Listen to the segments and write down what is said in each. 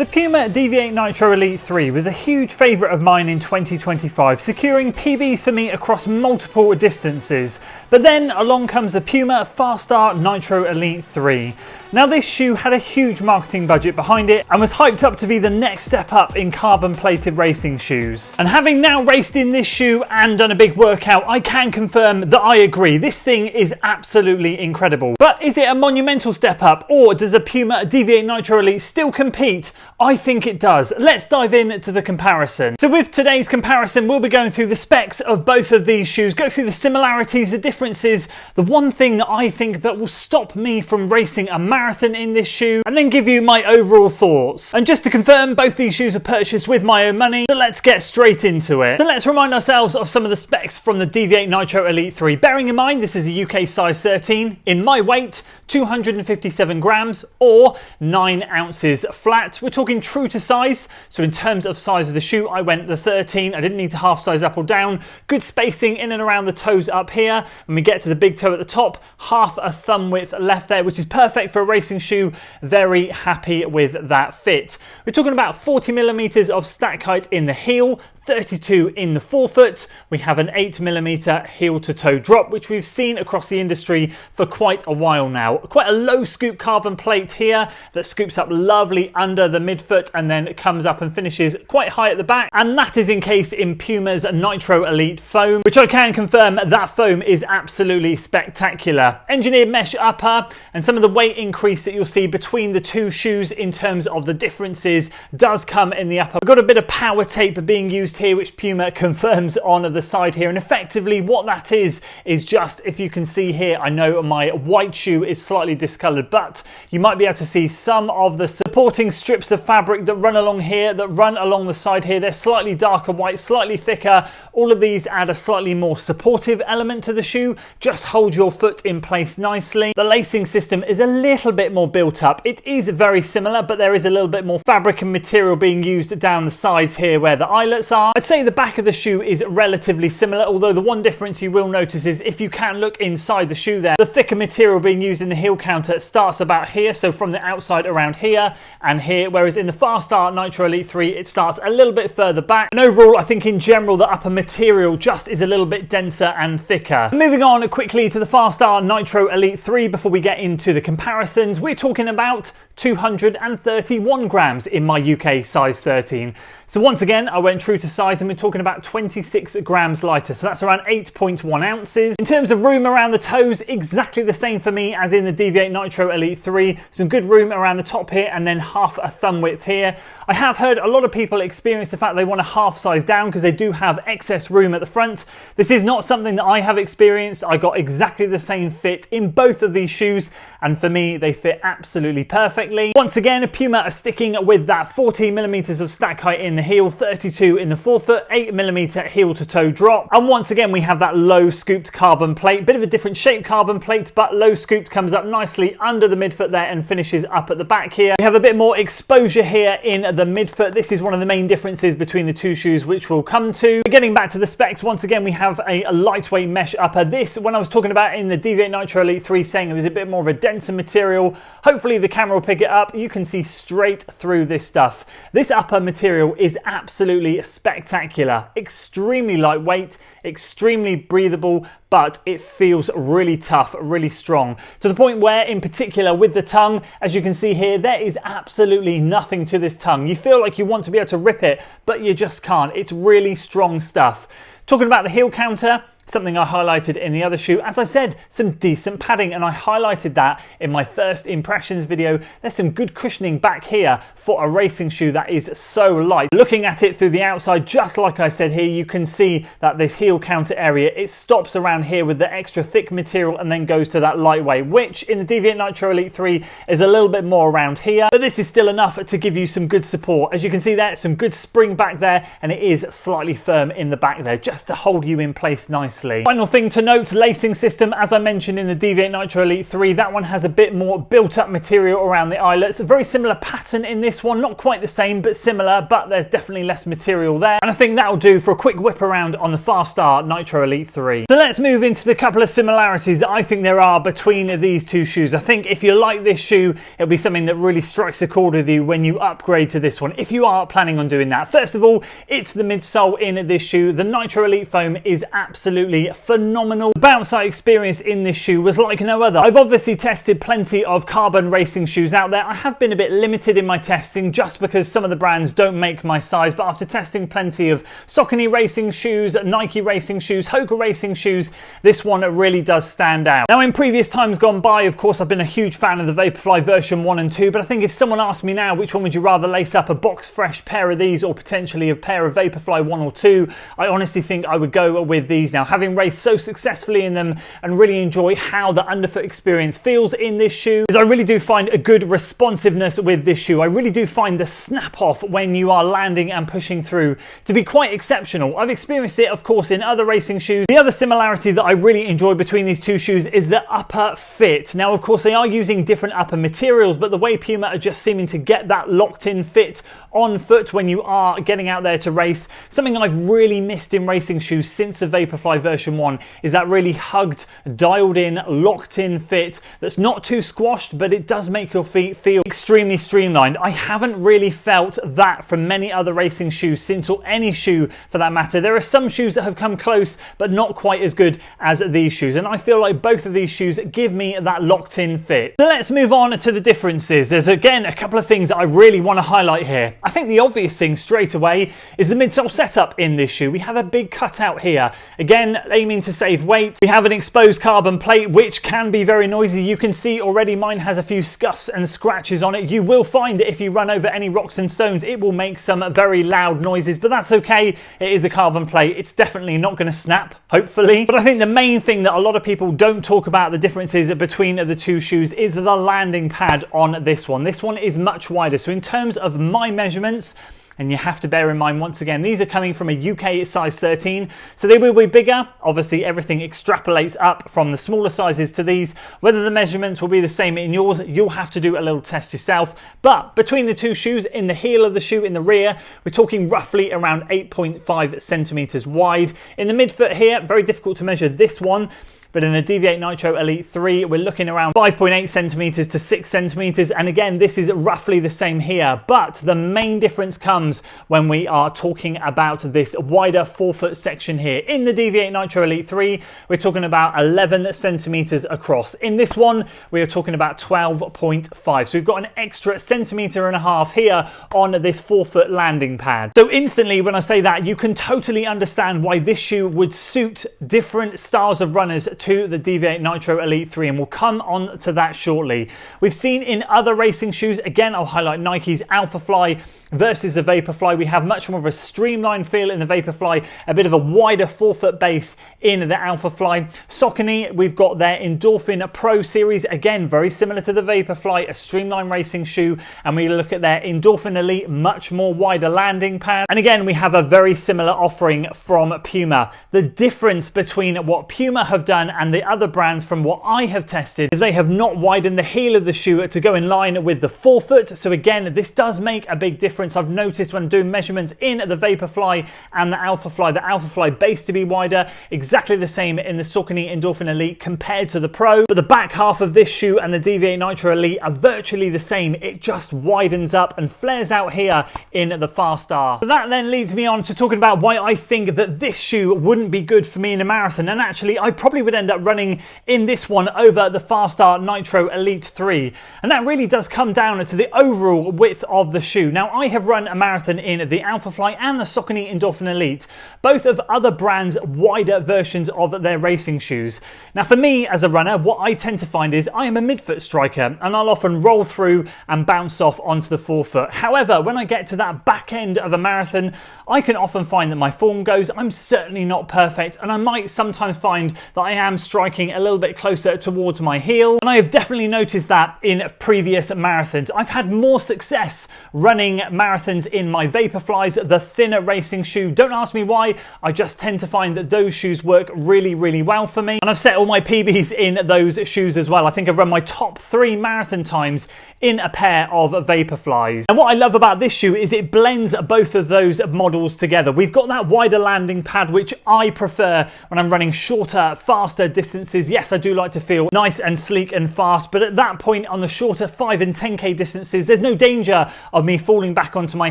The PUMA DNE3 Nitro Elite 3 was a huge favourite of mine in 2025, securing PBs for me across multiple distances. But then along comes the PUMA Fast-R Nitro Elite 3. Now this shoe had a huge marketing budget behind it and was hyped up to be the next step up in carbon plated racing shoes. And having now raced in this shoe and done a big workout, I can confirm that I agree, this thing is absolutely incredible. But is it a monumental step up, or does the PUMA DNE Nitro Elite still compete? I think it does. Let's dive into the comparison. So with today's comparison, we'll be going through the specs of both of these shoes, go through the similarities, the differences, the one thing that I think that will stop me from racing a marathon in this shoe, and then give you my overall thoughts. And just to confirm, both these shoes are purchased with my own money, so let's get straight into it. So let's remind ourselves of some of the specs from the DNE Nitro Elite 3. Bearing in mind this is a UK size 13, in my weight, 257 grams or 9 ounces flat. We're talking true to size, so in terms of size of the shoe, I went the 13. I didn't need to half size up or down. Good spacing in and around the toes up here. When we get to the big toe at the top, half a thumb width left there, which is perfect for a racing shoe. Very happy with that fit. We're talking about 40 millimeters of stack height in the heel, 32 in the forefoot. We have an 8mm heel to toe drop, which we've seen across the industry for quite a while now. Quite a low scoop carbon plate here that scoops up lovely under the midfoot and then comes up and finishes quite high at the back. And that is encased in Puma's Nitro Elite foam, which I can confirm that foam is absolutely spectacular. Engineered mesh upper, and some of the weight increase that you'll see between the two shoes in terms of the differences does come in the upper. We've got a bit of power tape being used here, which Puma confirms on the side here, and effectively what that is just, if you can see here, I know my white shoe is slightly discoloured, but you might be able to see some of the supporting strips of fabric that run along here, that run along the side here. They're slightly darker white, slightly thicker. All of these add a slightly more supportive element to the shoe, just hold your foot in place nicely. The lacing system is a little bit more built up. It is very similar, but there is a little bit more fabric and material being used down the sides here where the eyelets are. I'd say the back of the shoe is relatively similar, although the one difference you will notice is if you can look inside the shoe there, the thicker material being used in the heel counter starts about here, so from the outside around here and here, whereas in the Fast-R Nitro Elite 3 it starts a little bit further back. And overall, I think in general the upper material just is a little bit denser and thicker. Moving on quickly to the Fast-R Nitro Elite 3 before we get into the comparisons, we're talking about 231 grams in my UK size 13. So once again, I went true to size and we're talking about 26 grams lighter. So that's around 8.1 ounces. In terms of room around the toes, exactly the same for me as in the DNE Nitro Elite 3. Some good room around the top here and then half a thumb width here. I have heard a lot of people experience the fact they want to half size down because they do have excess room at the front. This is not something that I have experienced. I got exactly the same fit in both of these shoes, and for me, they fit absolutely perfectly. Once again, Puma are sticking with that 40 millimeters of stack height in the heel, 32 in the forefoot, 8mm heel to toe drop. And once again, we have that low scooped carbon plate, bit of a different shape carbon plate, but low scooped, comes up nicely under the midfoot there and finishes up at the back here. We have a bit more exposure here in the midfoot. This is one of the main differences between the two shoes, which we'll come to. Getting back to the specs, once again, we have a lightweight mesh upper. This, when I was talking about in the DNE Nitro Elite 3, saying it was a bit more of a denser material, hopefully the camera will pick it up. You can see straight through this stuff. This upper material is absolutely spectacular. Extremely lightweight, extremely breathable, but it feels really tough, really strong. To the point where, in particular with the tongue, as you can see here, there is absolutely nothing to this tongue. You feel like you want to be able to rip it, but you just can't. It's really strong stuff. Talking about the heel counter, something I highlighted in the other shoe. As I said, some decent padding, and I highlighted that in my first impressions video. There's some good cushioning back here for a racing shoe that is so light. Looking at it through the outside, just like I said here, you can see that this heel counter area, it stops around here with the extra thick material and then goes to that lightweight, which in the DNE Nitro Elite 3 is a little bit more around here, but this is still enough to give you some good support. As you can see there, some good spring back there, and it is slightly firm in the back there, just to hold you in place nicely. nicely. Final thing to note, lacing system, as I mentioned in the Deviate Nitro Elite 3, that one has a bit more built up material around the eyelets. A very similar pattern in this one, not quite the same, but similar, but there's definitely less material there. And I think that'll do for a quick whip around on the Fast-R Nitro Elite 3. So let's move into the couple of similarities that I think there are between these two shoes. I think if you like this shoe, it'll be something that really strikes a chord with you when you upgrade to this one, if you are planning on doing that. First of all, it's the midsole in this shoe. The Nitro Elite foam is absolutely phenomenal. The bounce I experienced in this shoe was like no other. I've obviously tested plenty of carbon racing shoes out there. I have been a bit limited in my testing just because some of the brands don't make my size, but after testing plenty of Saucony racing shoes, Nike racing shoes, Hoka racing shoes, this one really does stand out. Now, in previous times gone by, of course, I've been a huge fan of the Vaporfly version 1 and 2, but I think if someone asked me now which one would you rather lace up, a box fresh pair of these or potentially a pair of Vaporfly 1 or 2, I honestly think I would go with these now. Having raced so successfully in them and really enjoy how the underfoot experience feels in this shoe, is I really do find a good responsiveness with this shoe. I really do find the snap off when you are landing and pushing through to be quite exceptional. I've experienced it, of course, in other racing shoes. The other similarity that I really enjoy between these two shoes is the upper fit. Now, of course, they are using different upper materials, but the way Puma are just seeming to get that locked in fit on foot when you are getting out there to race. Something I've really missed in racing shoes since the Vaporfly version 1 is that really hugged, dialed in, locked in fit that's not too squashed, but it does make your feet feel extremely streamlined. I haven't really felt that from many other racing shoes since, or any shoe for that matter. There are some shoes that have come close, but not quite as good as these shoes, and I feel like both of these shoes give me that locked in fit. So let's move on to the differences. There's again a couple of things that I really want to highlight here. I think the obvious thing straight away is the midsole setup in this shoe. We have a big cutout here, again aiming to save weight. We have an exposed carbon plate which can be very noisy. You can see already mine has a few scuffs and scratches on it. You will find that if you run over any rocks and stones, it will make some very loud noises, but that's okay. It is a carbon plate. It's definitely not going to snap, hopefully. But I think the main thing that a lot of people don't talk about the differences between the two shoes is the landing pad on this one. This one is much wider. So in terms of my measurements, and you have to bear in mind, once again, these are coming from a UK size 13, so they will be bigger. Obviously, everything extrapolates up from the smaller sizes to these. Whether the measurements will be the same in yours, you'll have to do a little test yourself. But between the two shoes, in the heel of the shoe, in the rear, we're talking roughly around 8.5 centimeters wide. In the midfoot here, very difficult to measure this one, but in the Deviate Nitro Elite 3, we're looking around 5.8 centimeters to 6 centimeters. And again, this is roughly the same here. But the main difference comes when we are talking about this wider forefoot section here. In the Deviate Nitro Elite 3, we're talking about 11 centimeters across. In this one, we are talking about 12.5. So we've got an extra centimeter and a half here on this forefoot landing pad. So instantly, when I say that, you can totally understand why this shoe would suit different styles of runners to the Deviate Nitro Elite 3, and we'll come on to that shortly. We've seen in other racing shoes, again, I'll highlight Nike's Alphafly versus the Vaporfly. We have much more of a streamlined feel in the Vaporfly, a bit of a wider forefoot base in the Alphafly. Saucony, we've got their Endorphin Pro series, again, very similar to the Vaporfly, a streamlined racing shoe, and we look at their Endorphin Elite, much more wider landing pad. And again, we have a very similar offering from Puma. The difference between what Puma have done and the other brands from what I have tested is they have not widened the heel of the shoe to go in line with the forefoot. So again, this does make a big difference. I've noticed when doing measurements in the Vaporfly and the Alphafly base to be wider, exactly the same in the Saucony Endorphin Elite compared to the Pro. But the back half of this shoe and the Deviate Nitro Elite are virtually the same. It just widens up and flares out here in the Fast-R. So that then leads me on to talking about why I think that this shoe wouldn't be good for me in a marathon. And actually, I probably would end up running in this one over the Fast-R Nitro Elite 3. And that really does come down to the overall width of the shoe. Now, I have run a marathon in the Alphafly and the Saucony Endorphin Elite, both of other brands' wider versions of their racing shoes. Now, for me as a runner, what I tend to find is I am a midfoot striker, and I'll often roll through and bounce off onto the forefoot. However, when I get to that back end of a marathon, I can often find that my form goes. I'm certainly not perfect, and I might sometimes find that I am striking a little bit closer towards my heel, and I have definitely noticed that in previous marathons. I've had more success running marathons in my Vaporflies, the thinner racing shoe. Don't ask me why, I just tend to find that those shoes work really, really well for me. And I've set all my PBs in those shoes as well. I think I've run my top 3 marathon times in a pair of Vaporflies. And what I love about this shoe is it blends both of those models together. We've got that wider landing pad, which I prefer when I'm running shorter, faster distances. Yes, I do like to feel nice and sleek and fast, but at that point on the shorter 5 and 10k distances, there's no danger of me falling back onto my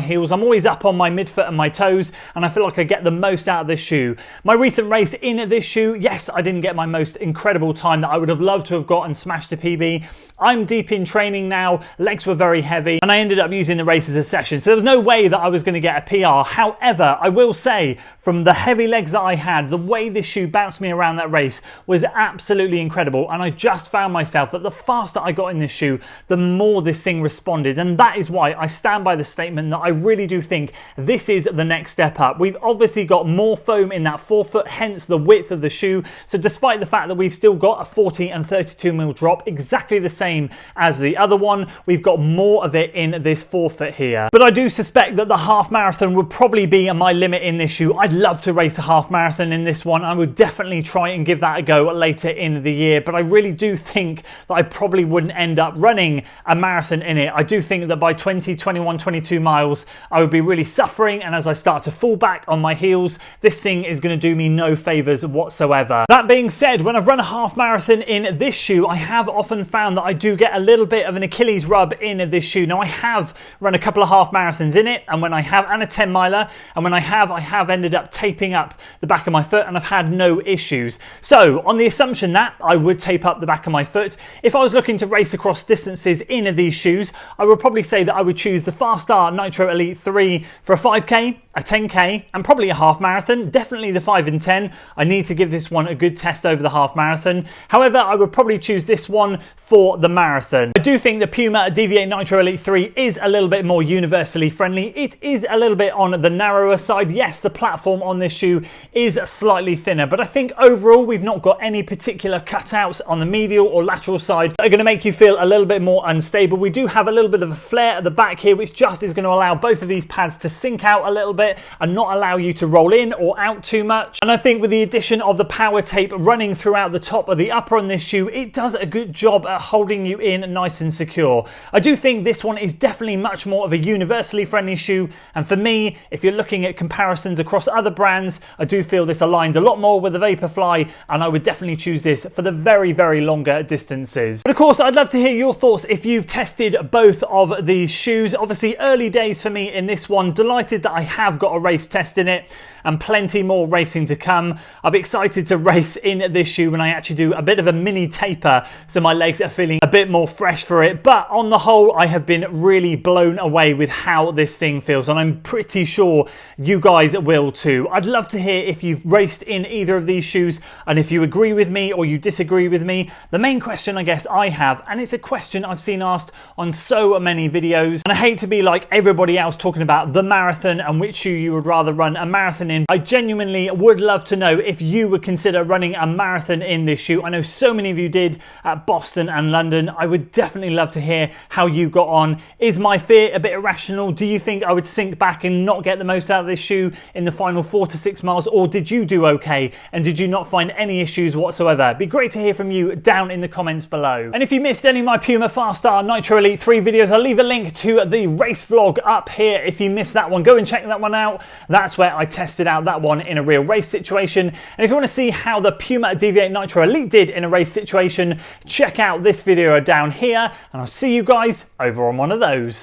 heels. I'm always up on my midfoot and my toes, and I feel like I get the most out of this shoe. My recent race in this shoe, yes, I didn't get my most incredible time that I would have loved to have got and smashed a PB. I'm deep in training now, legs were very heavy, and I ended up using the race as a session, so there was no way that I was going to get a PR. However, I will say, from the heavy legs that I had, the way this shoe bounced me around that race was absolutely incredible, and I just found myself that the faster I got in this shoe, the more this thing responded, and that is why I stand by the statement that I really do think this is the next step up. We've obviously got more foam in that forefoot, hence the width of the shoe, so despite the fact that we've still got a 40 and 32mm drop, exactly the same as the other one, we've got more of it in this forefoot here. But I do suspect that the half marathon would probably be my limit in this shoe. I'd love to race a half marathon in this one. I would definitely try and give that a go later in the year, but I really do think that I probably wouldn't end up running a marathon in it. I do think that by 20, 21, 22 miles, I would be really suffering, and as I start to fall back on my heels, this thing is going to do me no favors whatsoever. That being said, when I've run a half marathon in this shoe, I have often found that I do get a little bit of an Achilles rub in this shoe. Now, I have run a couple of half marathons in it, and when I have, and a 10 miler, and when I have ended up taping up the back of my foot, and I've had no issues. So on the assumption that I would tape up the back of my foot, if I was looking to race across distances in these shoes, I would probably say that I would choose the Fast-R Nitro Elite 3 for a 5k, a 10k, and probably a half marathon. Definitely the 5 and 10. I need to give this one a good test over the half marathon. However, I would probably choose this one for the marathon. I do think the PUMA Deviate Nitro Elite 3 is a little bit more universally friendly. It is a little bit on the narrower side. Yes, the platform on this shoe is slightly thinner, but I think overall we've not got any particular cutouts on the medial or lateral side that are going to make you feel a little bit more unstable. We do have a little bit of a flare at the back here, which just is going to allow both of these pads to sink out a little bit and not allow you to roll in or out too much. And I think with the addition of the power tape running throughout the top of the upper on this shoe, it does a good job at holding you in nice and secure. I do think this one is definitely much more of a universally friendly shoe, and for me, if you're looking at comparisons across other brands, I do feel this aligns a lot more with the Vaporfly, and I would definitely choose this for the very, very longer distances. But of course, I'd love to hear your thoughts if you've tested both of these shoes. Obviously, early days for me in this one. Delighted that I have got a race test in it, and plenty more racing to come. I'll be excited to race in this shoe when I actually do a bit of a mini taper, so my legs are feeling a bit more fresh for it. But on the whole, I have been really blown away with how this thing feels, and I'm pretty sure you guys will too. I'd love to hear if you've raced in either of these shoes, and if you agree with me or you disagree with me. The main question I guess I have, and it's a question I've seen asked on so many videos, and I hate to be like everybody else talking about the marathon and which shoe you would rather run a marathon in. I genuinely would love to know if you would consider running a marathon in this shoe. I know so many of you did at Boston and London. I would definitely love to hear how you got on. Is my fear a bit irrational? Do you think I would sink back and not get the most out of this shoe in the final 4 to 6 miles, or did you do okay and did you not find any issues whatsoever? It'd be great to hear from you down in the comments below. And if you missed any of my PUMA Fast-R Nitro Elite 3 videos, I'll leave a link to the race vlog up here. If you missed that one, go and check that one out. That's where I tested out that one in a real race situation. And if you want to see how the PUMA Deviate Nitro Elite did in a race situation, check out this video down here, and I'll see you guys over on one of those.